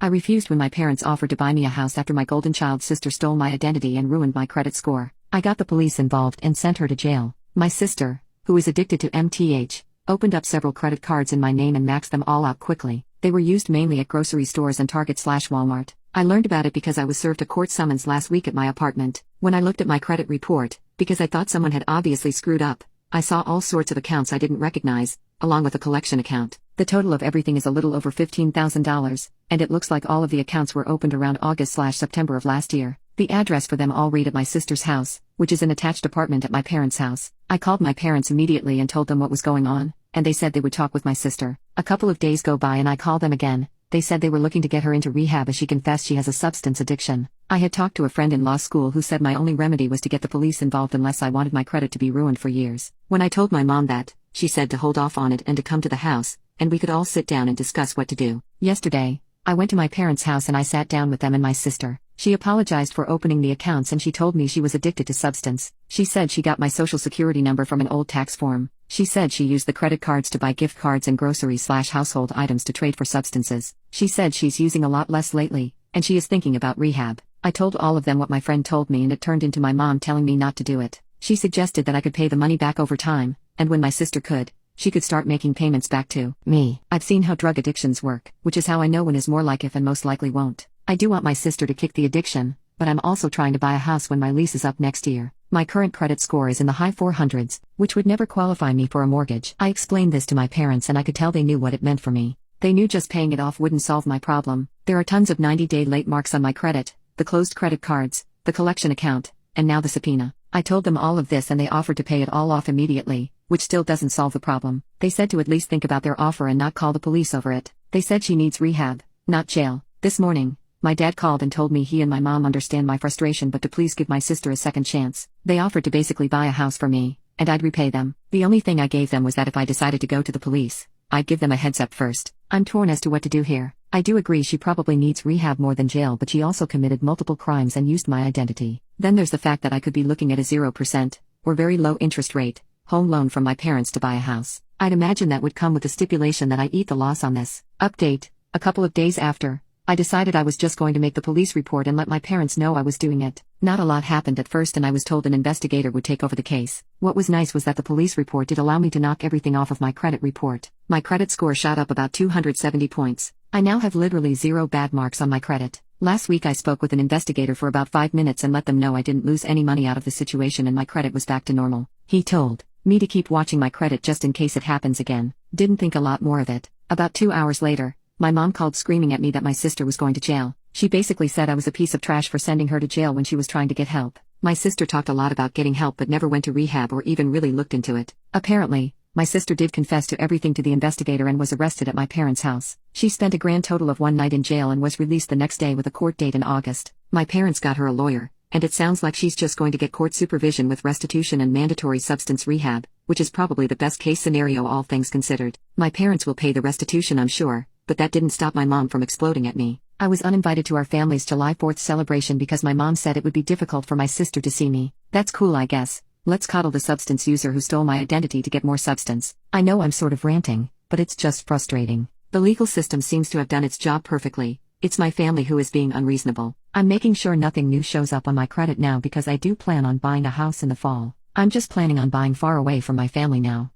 I refused when my parents offered to buy me a house after my golden child sister stole my identity and ruined my credit score. I got the police involved and sent her to jail. My sister, who is addicted to MTH, opened up several credit cards in my name and maxed them all out quickly. They were used mainly at grocery stores and Target/Walmart. I learned about it because I was served a court summons last week at my apartment. When I looked at my credit report, because I thought someone had obviously screwed up, I saw all sorts of accounts I didn't recognize, along with a collection account. The total of everything is a little over $15,000, and it looks like all of the accounts were opened around August/September of last year. The address for them all read at my sister's house, which is an attached apartment at my parents' house. I called my parents immediately and told them what was going on, and they said they would talk with my sister. A couple of days go by and I call them again. They said they were looking to get her into rehab as she confessed she has a substance addiction. I had talked to a friend in law school who said my only remedy was to get the police involved unless I wanted my credit to be ruined for years. When I told my mom that, she said to hold off on it and to come to the house, and we could all sit down and discuss what to do. Yesterday, I went to my parents' house and I sat down with them and my sister. She apologized for opening the accounts and she told me she was addicted to substance. She said she got my social security number from an old tax form. She said she used the credit cards to buy gift cards and groceries/household items to trade for substances. She said she's using a lot less lately, and she is thinking about rehab. I told all of them what my friend told me and it turned into my mom telling me not to do it. She suggested that I could pay the money back over time, and when my sister could, she could start making payments back to me. I've seen how drug addictions work, which is how I know when is more like if and most likely won't. I do want my sister to kick the addiction, but I'm also trying to buy a house when my lease is up next year. My current credit score is in the high 400s, which would never qualify me for a mortgage. I explained this to my parents and I could tell they knew what it meant for me. They knew just paying it off wouldn't solve my problem. There are tons of 90-day late marks on my credit, the closed credit cards, the collection account, and now the subpoena. I told them all of this and they offered to pay it all off immediately, which still doesn't solve the problem. They said to at least think about their offer and not call the police over it. They said she needs rehab, not jail. This morning, my dad called and told me he and my mom understand my frustration but to please give my sister a second chance. They offered to basically buy a house for me, and I'd repay them. The only thing I gave them was that if I decided to go to the police, I'd give them a heads up first. I'm torn as to what to do here. I do agree she probably needs rehab more than jail, but she also committed multiple crimes and used my identity. Then there's the fact that I could be looking at a 0%, or very low interest rate, home loan from my parents to buy a house. I'd imagine that would come with the stipulation that I eat the loss on this. Update: a couple of days after, I decided I was just going to make the police report and let my parents know I was doing it. Not a lot happened at first and I was told an investigator would take over the case. What was nice was that the police report did allow me to knock everything off of my credit report. My credit score shot up about 270 points. I now have literally 0 bad marks on my credit. Last week I spoke with an investigator for about 5 minutes and let them know I didn't lose any money out of the situation and my credit was back to normal. He told me to keep watching my credit just in case it happens again. Didn't think a lot more of it. About 2 hours later, my mom called screaming at me that my sister was going to jail. She basically said I was a piece of trash for sending her to jail when she was trying to get help. My sister talked a lot about getting help but never went to rehab or even really looked into it. Apparently, my sister did confess to everything to the investigator and was arrested at my parents' house. She spent a grand total of 1 night in jail and was released the next day with a court date in August. My parents got her a lawyer, and it sounds like she's just going to get court supervision with restitution and mandatory substance rehab, which is probably the best case scenario all things considered. My parents will pay the restitution, I'm sure, but that didn't stop my mom from exploding at me. I was uninvited to our family's July 4th celebration because my mom said it would be difficult for my sister to see me. That's cool, I guess. Let's coddle the substance user who stole my identity to get more substance. I know I'm sort of ranting, but it's just frustrating. The legal system seems to have done its job perfectly. It's my family who is being unreasonable. I'm making sure nothing new shows up on my credit now because I do plan on buying a house in the fall. I'm just planning on buying far away from my family now.